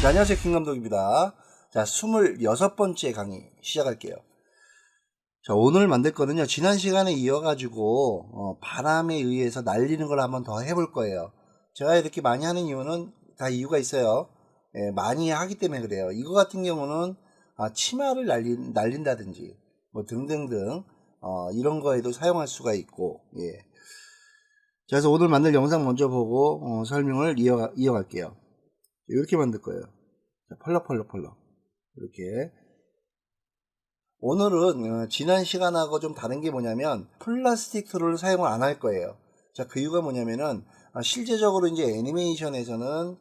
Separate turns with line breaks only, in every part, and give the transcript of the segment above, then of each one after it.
자, 안녕하세요. 김감독입니다. 자, 26번째 강의 시작할게요. 자, 오늘 만들 거는요, 지난 시간에 이어가지고, 바람에 의해서 날리는 걸 한번 더 해볼 거예요. 제가 이렇게 많이 하는 이유는 다 이유가 있어요. 예, 많이 하기 때문에 그래요. 이거 같은 경우는, 치마를 날린다든지, 뭐 등등등, 이런 거에도 사용할 수가 있고, 예. 자, 그래서 오늘 만들 영상 먼저 보고, 설명을 이어갈게요. 이렇게 만들 거예요. 자, 펄럭펄럭펄럭. 이렇게. 오늘은 지난 시간하고 좀 다른 게 뭐냐면 플라스틱 툴을 사용을 안 할 거예요. 자, 그 이유가 뭐냐면은 실제적으로 이제 애니메이션에서는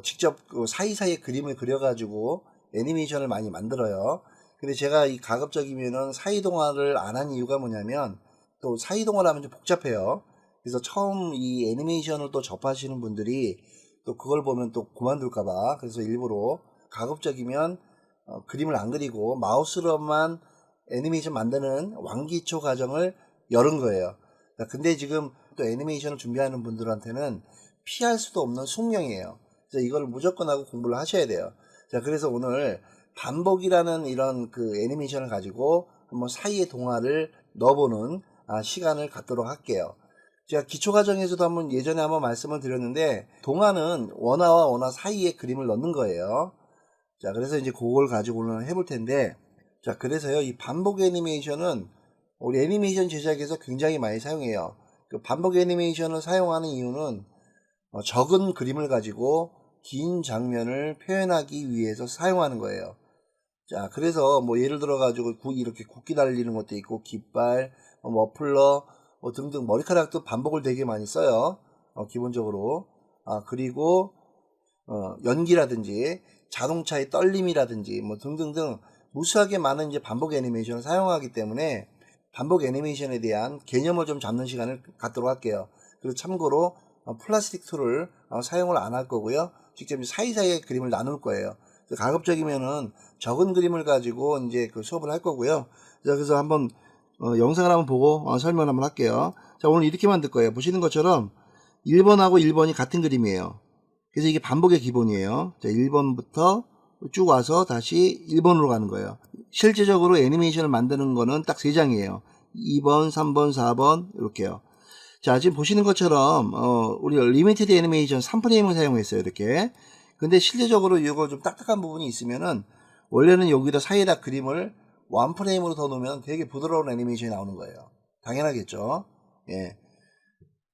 직접 그 사이사이에 그림을 그려가지고 애니메이션을 많이 만들어요. 근데 제가 이 가급적이면은 사이동화를 안 한 이유가 뭐냐면 또 사이동화를 하면 좀 복잡해요. 그래서 처음 이 애니메이션을 또 접하시는 분들이 또 그걸 보면 또 그만둘까봐 그래서 일부러 가급적이면 그림을 안 그리고 마우스로만 애니메이션 만드는 왕기초 과정을 열은 거예요. 근데 지금 또 애니메이션을 준비하는 분들한테는 피할 수도 없는 숙명이에요. 그래서 이걸 무조건 하고 공부를 하셔야 돼요. 자, 그래서 오늘 반복이라는 이런 그 애니메이션을 가지고 한번 사이에 동화를 넣어보는 시간을 갖도록 할게요. 제가 기초과정에서도 예전에 한번 말씀을 드렸는데 동화는 원화와 원화 사이에 그림을 넣는 거예요. 자, 그래서 이제 그걸 가지고 오늘 해볼 텐데, 자, 그래서요, 이 반복 애니메이션은 우리 애니메이션 제작에서 굉장히 많이 사용해요. 그 반복 애니메이션을 사용하는 이유는 적은 그림을 가지고 긴 장면을 표현하기 위해서 사용하는 거예요. 자, 그래서 뭐 예를 들어 가지고 이렇게 국기 달리는 것도 있고, 깃발, 머플러, 등등 머리카락도 반복을 되게 많이 써요. 기본적으로. 그리고 연기라든지 자동차의 떨림이라든지 뭐 등등등 무수하게 많은 이제 반복 애니메이션을 사용하기 때문에 반복 애니메이션에 대한 개념을 좀 잡는 시간을 갖도록 할게요. 그리고 참고로 플라스틱 툴을 사용을 안 할 거고요. 직접 사이사이에 그림을 나눌 거예요. 가급적이면은 적은 그림을 가지고 이제 그 수업을 할 거고요. 자, 그래서 한번 영상을 한번 보고 설명을 한번 할게요. 자, 오늘 이렇게 만들 거예요. 보시는 것처럼 1번하고 1번이 같은 그림이에요. 그래서 이게 반복의 기본이에요. 자, 1번부터 쭉 와서 다시 1번으로 가는 거예요. 실제적으로 애니메이션을 만드는 거는 딱 3장이에요. 2번, 3번, 4번 이렇게요. 자, 지금 보시는 것처럼 우리 리미티드 애니메이션 3프레임을 사용했어요. 이렇게. 근데 실제적으로 이거 좀 딱딱한 부분이 있으면은 원래는 여기다 사이에다 그림을 1프레임으로 더 놓으면 되게 부드러운 애니메이션이 나오는 거예요. 당연하겠죠. 예.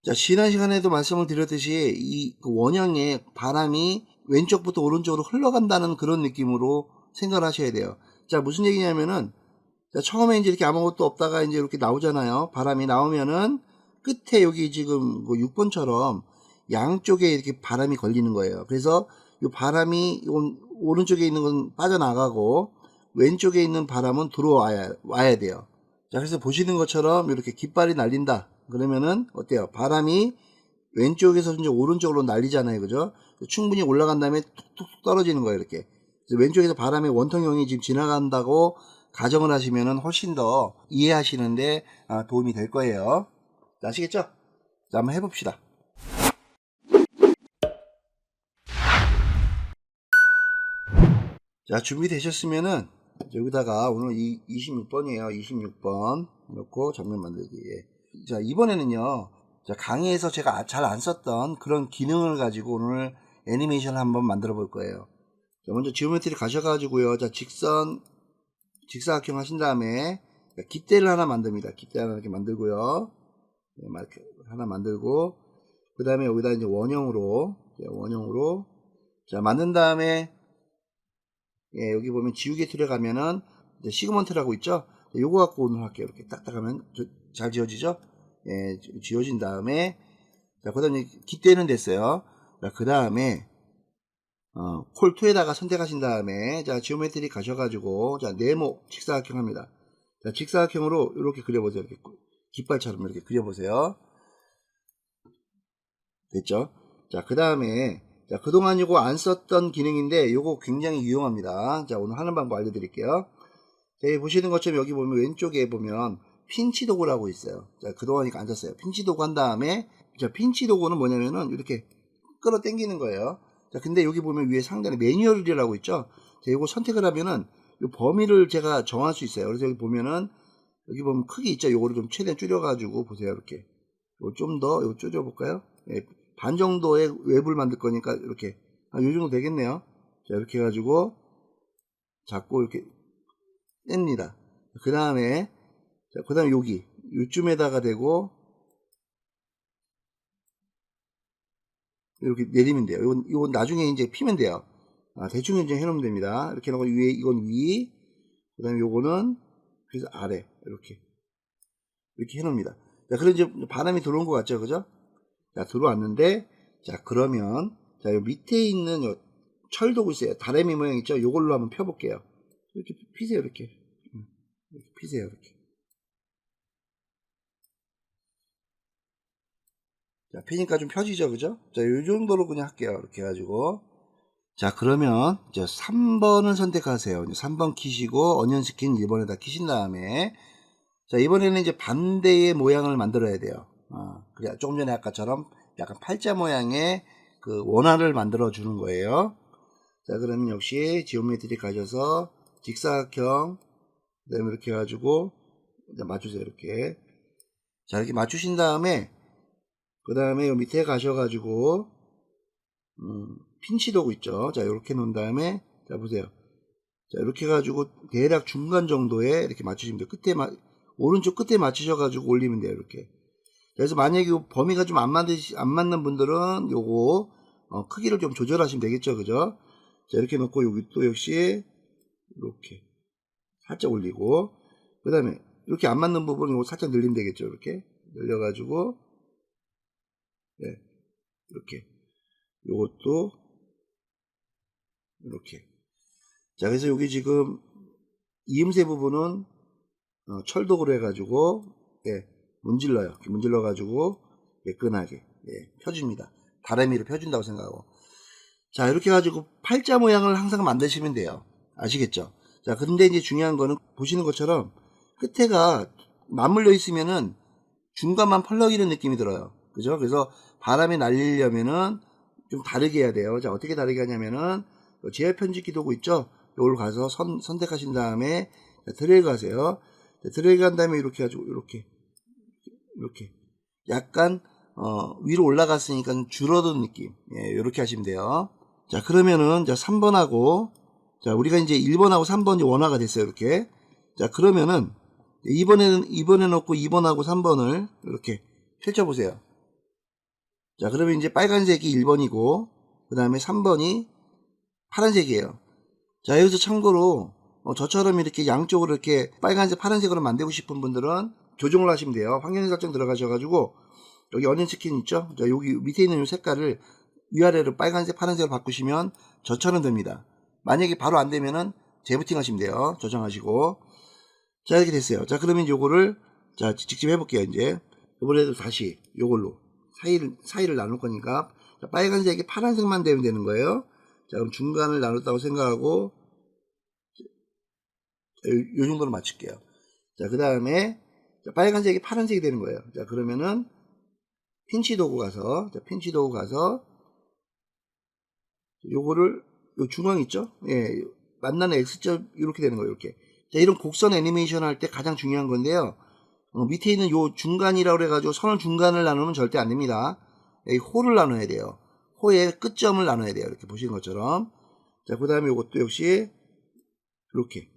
자, 지난 시간에도 말씀을 드렸듯이 이 원형의 바람이 왼쪽부터 오른쪽으로 흘러간다는 그런 느낌으로 생각을 하셔야 돼요. 자, 무슨 얘기냐면은, 자, 처음에 이제 이렇게 아무것도 없다가 이제 이렇게 나오잖아요. 바람이 나오면은 끝에 여기 지금 6번처럼 양쪽에 이렇게 바람이 걸리는 거예요. 그래서 이 바람이 오른쪽에 있는 건 빠져나가고 왼쪽에 있는 바람은 들어와야 돼요. 자, 그래서 보시는 것처럼 이렇게 깃발이 날린다. 그러면은 어때요? 바람이 왼쪽에서 이제 오른쪽으로 날리잖아요. 그죠? 충분히 올라간 다음에 툭툭툭 떨어지는 거예요. 이렇게. 그래서 왼쪽에서 바람의 원통형이 지금 지나간다고 가정을 하시면은 훨씬 더 이해하시는데 도움이 될 거예요. 자, 아시겠죠? 자, 한번 해봅시다. 자, 준비되셨으면은 여기다가 오늘 26번이에요. 26번 넣고 장면 만들기. 자, 이번에는요. 자, 강의에서 제가 잘 안 썼던 그런 기능을 가지고 오늘 애니메이션을 한번 만들어 볼 거예요. 자, 먼저 지오메트리 가셔가지고요. 자, 직사각형 하신 다음에 깃대를 하나 만듭니다. 깃대 하나 이렇게 만들고요. 이렇게 하나 만들고 그 다음에 여기다 이제 원형으로 자, 만든 다음에 여기 보면 지우개 툴에 가면은 시그먼트라고 있죠. 요거 갖고 오늘 할게요. 이렇게 딱딱하면 잘 지워지죠. 예, 지워진 다음에 자, 그 다음에 깃대는 됐어요. 자, 그 다음에 콜2에다가 선택하신 다음에 자, 지오메트리 가셔가지고 자, 네모 직사각형 합니다. 자, 직사각형으로 이렇게 그려보세요. 이렇게 깃발처럼 이렇게 그려보세요. 됐죠? 자, 그 다음에 자, 그동안 요거 안 썼던 기능인데 요거 굉장히 유용합니다. 자, 오늘 하는 방법 알려드릴게요. 자, 여기 보시는 것처럼 여기 보면 왼쪽에 보면 핀치 도구라고 있어요. 자, 그동안 이거 안 썼어요. 핀치 도구 한 다음에 자, 핀치 도구는 뭐냐면은 이렇게 끌어 당기는 거예요. 자, 근데 여기 보면 위에 상단에 매뉴얼이라고 있죠. 자, 이거 선택을 하면은 이 범위를 제가 정할 수 있어요. 그래서 여기 보면은 여기 보면 크기 있죠. 요거를 좀 최대한 줄여가지고 보세요. 이렇게. 요 좀 더, 요 줄여볼까요? 예, 반 정도의 웹을 만들 거니까 이렇게. 요 정도 되겠네요. 자, 이렇게 해가지고 잡고 이렇게 뗍니다. 그 다음에, 자, 그 다음에 여기, 요쯤에다가 대고 이렇게 내리면 돼요. 이건 나중에 이제 피면 돼요. 대충 이제 해놓으면 됩니다. 이렇게 해놓고 위에, 이건 위, 그 다음에 요거는, 그래서 아래, 이렇게 해놓습니다. 자, 그럼 이제 바람이 들어온 것 같죠? 그죠? 자, 들어왔는데, 자, 그러면, 자, 요 밑에 있는 요 철도구 있어요. 다래미 모양 있죠? 요걸로 한번 펴볼게요. 이렇게 피세요, 이렇게. 이렇게 피세요, 이렇게. 자, 피니까 좀 펴지죠? 그죠? 자, 요 정도로 그냥 할게요. 이렇게 해가지고. 자, 그러면, 이제 3번을 선택하세요. 이제 3번 키시고, 어니언 스킨 1번에다 키신 다음에, 자, 이번에는 이제 반대의 모양을 만들어야 돼요. 그래, 조금 전에 아까처럼 약간 팔자 모양의 그 원화를 만들어 주는 거예요. 자, 그러면 역시 지오메트리 가셔서 직사각형, 그 다음에 이렇게 해가지고 맞추세요. 이렇게. 자, 이렇게 맞추신 다음에, 그 다음에 요 밑에 가셔가지고, 핀치 도구 있죠. 자, 이렇게 놓은 다음에, 자, 보세요. 자, 이렇게 해가지고 대략 중간 정도에 이렇게 맞추시면 돼요. 오른쪽 끝에 맞추셔가지고 올리면 돼요. 이렇게. 그래서 만약에 범위가 좀 안 맞는 분들은 요거, 크기를 좀 조절하시면 되겠죠. 그죠? 자, 이렇게 놓고 여기 또 역시, 이렇게. 살짝 올리고, 그 다음에 이렇게 안 맞는 부분 이거 살짝 늘리면 되겠죠. 이렇게. 늘려가지고, 네. 이렇게. 요것도, 이렇게. 자, 그래서 여기 지금 이음새 부분은 철도구로 해가지고 예, 문질러요. 이렇게 문질러가지고 매끈하게 펴줍니다. 다래미를 펴준다고 생각하고. 자, 이렇게 해가지고 팔자 모양을 항상 만드시면 돼요. 아시겠죠? 자, 근데 이제 중요한 거는 보시는 것처럼 끝에가 맞물려 있으면은 중간만 펄럭이는 느낌이 들어요. 그죠? 그래서 바람이 날리려면은 좀 다르게 해야 돼요. 자, 어떻게 다르게 하냐면은 제어 편집기 도구 있죠? 이걸 가서 선택하신 다음에 드래그 하세요. 드래그 한 다음에 이렇게 해가지고 이렇게 약간 위로 올라갔으니까 줄어든 느낌. 예, 이렇게 하시면 돼요. 자, 그러면은 자 3번하고 자 우리가 이제 1번하고 3번이 원화가 됐어요. 이렇게. 자, 그러면은 이번에 놓고 2번하고 3번을 이렇게 펼쳐보세요. 자, 그러면 이제 빨간색이 1번이고 그 다음에 3번이 파란색이에요. 자, 여기서 참고로 저처럼 이렇게 양쪽으로 이렇게 빨간색 파란색으로 만들고 싶은 분들은 조정을 하시면 돼요. 환경 설정 들어가셔가지고 여기 어닝 스킨 있죠? 자, 여기 밑에 있는 이 색깔을 위아래로 빨간색 파란색으로 바꾸시면 저처럼 됩니다. 만약에 바로 안 되면은 재부팅 하시면 돼요. 조정하시고. 자, 이렇게 됐어요. 자, 그러면 요거를 자 직접 해볼게요. 이제 이번에도 다시 요걸로 사이를 나눌 거니까 자, 빨간색이 파란색만 되면 되는 거예요. 자, 그럼 중간을 나눴다고 생각하고 요 정도로 맞출게요. 자, 그 다음에 빨간색이 파란색이 되는 거예요. 자, 그러면은 핀치 도구 가서 요거를 요 중앙 있죠? 예, 만나는 X점 이렇게 되는 거예요. 이렇게. 자, 이런 곡선 애니메이션 할 때 가장 중요한 건데요. 밑에 있는 요 중간이라고 그래가지고 선을 중간을 나누면 절대 안 됩니다. 이 호를 나눠야 돼요. 호의 끝점을 나눠야 돼요. 이렇게 보시는 것처럼. 자, 그 다음에 요것도 역시 이렇게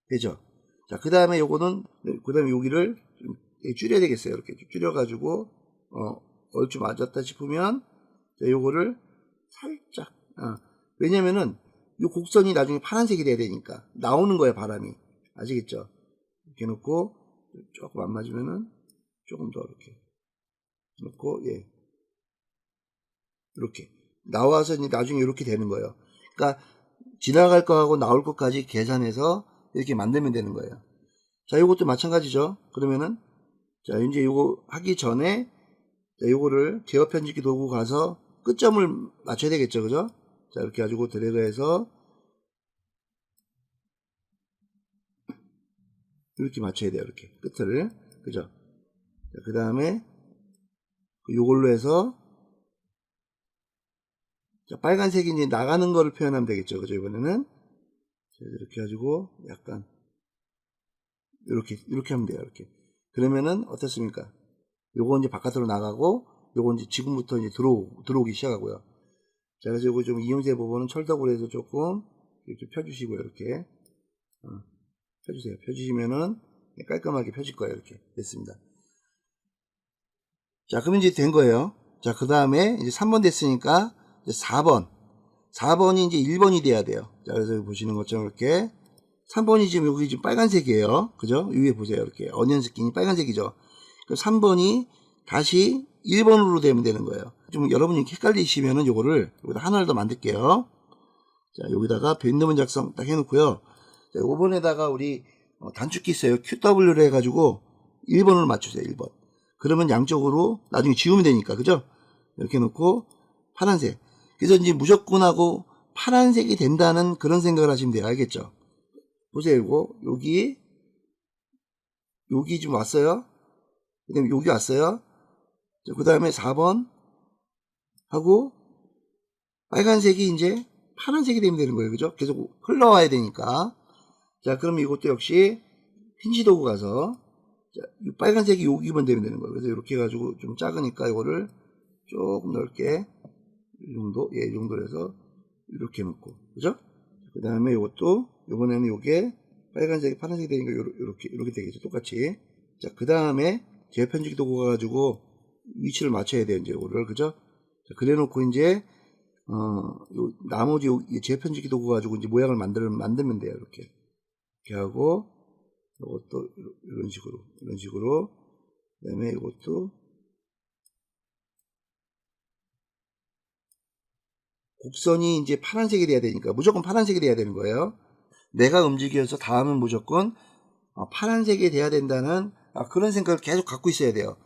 되죠. 자, 그 다음에 요거는 그 다음에 여기를 좀 줄여야 되겠어요. 이렇게 줄여가지고 얼추 맞았다 싶으면 자, 요거를 살짝 왜냐면은 요 곡선이 나중에 파란색이 돼야 되니까 나오는 거예요. 바람이. 아시겠죠? 이렇게 놓고 조금 안 맞으면은 조금 더 이렇게 놓고 이렇게 나와서 이제 나중에 이렇게 되는 거예요. 그러니까 지나갈 거하고 나올 것까지 계산해서 이렇게 만들면 되는 거예요. 자, 이것도 마찬가지죠. 그러면은 자, 이제 요거 하기 전에 자, 요거를 제어 편집기 도구 가서 끝점을 맞춰야 되겠죠. 그죠? 자, 이렇게 가지고 드래그해서 이렇게 맞춰야 돼요. 이렇게 끝을. 그죠? 그 다음에 요걸로 해서 자, 빨간색이 이제 나가는 거를 표현하면 되겠죠. 그죠? 이번에는. 자, 이렇게 해가지고 약간 이렇게 하면 돼요. 이렇게. 그러면은 어떻습니까? 요거 이제 바깥으로 나가고 요거 이제 지금부터 이제 들어오기 시작하고요. 자, 그래서 요거 좀 이음새 부분은 철덕으로 해서 조금 이렇게 펴주시고요. 이렇게. 펴주세요. 펴주시면은 깔끔하게 펴질 거예요. 이렇게 됐습니다. 자, 그럼 이제 된 거예요. 자, 그 다음에 이제 3번 됐으니까 이제 4번이 이제 1번이 돼야 돼요. 자, 그래서 보시는 것처럼 이렇게 3번이 지금 여기 지금 빨간색이에요. 그죠? 위에 보세요. 이렇게 어니언 스킨이 빨간색이죠. 그럼 3번이 다시 1번으로 되면 되는 거예요. 좀 여러분이 헷갈리시면은 요거를 여기다 하나를 더 만들게요. 자, 여기다가 밴드문 작성 딱 해놓고요. 자, 5번에다가 우리 단축키 있어요. QW를 해가지고 1번으로 맞추세요. 1번. 그러면 양쪽으로 나중에 지우면 되니까. 그죠? 이렇게 놓고 파란색. 그래서 이제 무조건하고 파란색이 된다는 그런 생각을 하시면 돼요. 알겠죠? 보세요. 이거 여기 좀 왔어요. 그 다음에 여기 왔어요. 그 다음에 4번 하고 빨간색이 이제 파란색이 되면 되는 거예요. 그죠? 계속 흘러와야 되니까. 자, 그럼 이것도 역시 핀치 도구 가서 자, 이 빨간색이 여기만 되면 되는 거예요. 그래서 이렇게 해가지고 좀 작으니까 이거를 조금 넓게 이 정도, 이 정도로 해서 이렇게 놓고, 그죠? 그 다음에 이것도 이번에는 요게 빨간색이 파란색이 되니까 이렇게 되겠죠. 똑같이. 자, 그 다음에 제편지기 도구 가지고 위치를 맞춰야 돼요. 이제 이거를, 그죠? 자, 그래 놓고 이제 나머지 제편지기 도구 가지고 이제 모양을 만들면 돼요. 이렇게 하고 이것도 이런 식으로 그 다음에 이것도 곡선이 이제 파란색이 돼야 되니까 무조건 파란색이 돼야 되는 거예요. 내가 움직여서 다음은 무조건 파란색이 돼야 된다는 그런 생각을 계속 갖고 있어야 돼요.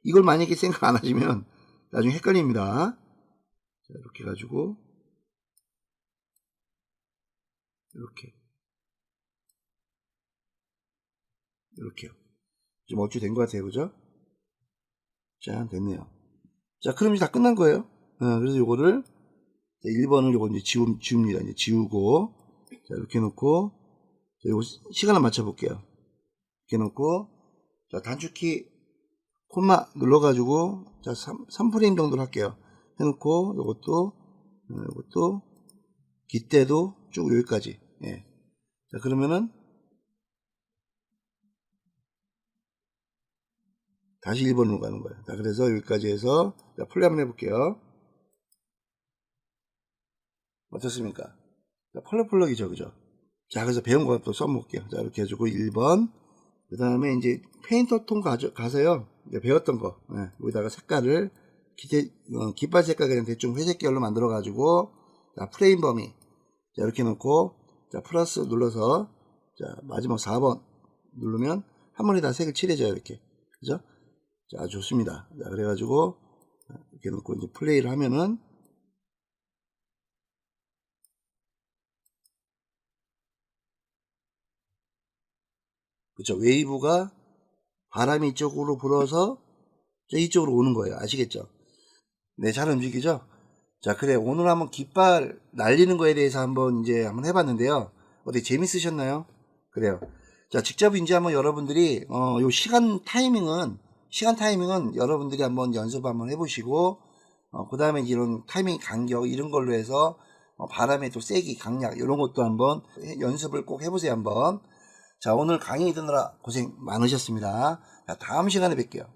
이걸 만약에 생각 안 하시면 나중에 헷갈립니다. 자, 이렇게 해가지고 이렇게요. 좀 어쭈 된 것 같아요. 그죠? 자, 됐네요. 자, 그럼 이제 다 끝난 거예요. 그래서 요거를 1번을 요거 이제 지웁니다. 이제 지우고 자, 이렇게 놓고 자, 요거 시간을 맞춰 볼게요. 이렇게 놓고 자, 단축키 콤마 눌러 가지고 자, 3프레임 정도로 할게요. 해 놓고 요것도 깃대도 쭉 여기까지. 예. 자, 그러면은 다시 1번으로 가는 거예요. 자, 그래서 여기까지 해서 자, 플레이 한번 해볼게요. 어떻습니까? 자, 펄럭펄럭이죠, 그죠? 자, 그래서 배운 거 또 써볼게요. 자, 이렇게 해주고 1번. 그 다음에 이제 페인터 통 가서요. 이제 배웠던 거. 예, 여기다가 색깔을 깃발 색깔 그냥 대충 회색 계열로 만들어가지고 자, 프레임 범위. 자, 이렇게 놓고 자, 플러스 눌러서 자, 마지막 4번 누르면 한 번에 다 색을 칠해져요. 이렇게. 그죠? 자, 좋습니다. 자, 그래가지고 이렇게 놓고 이제 플레이를 하면은 그쵸. 웨이브가 바람이 이쪽으로 불어서 이쪽으로 오는 거예요. 아시겠죠? 네, 잘 움직이죠? 자, 그래. 오늘 한번 깃발 날리는 거에 대해서 한번 해봤는데요. 어떻게 재밌으셨나요? 그래요. 자, 직접 이제 한번 여러분들이, 요 시간 타이밍은 여러분들이 한번 연습 한번 해보시고, 그 다음에 이런 타이밍 간격, 이런 걸로 해서, 바람의 또 세기, 강약, 이런 것도 한번 연습을 꼭 해보세요, 한번. 자, 오늘 강의 듣느라 고생 많으셨습니다. 자, 다음 시간에 뵐게요.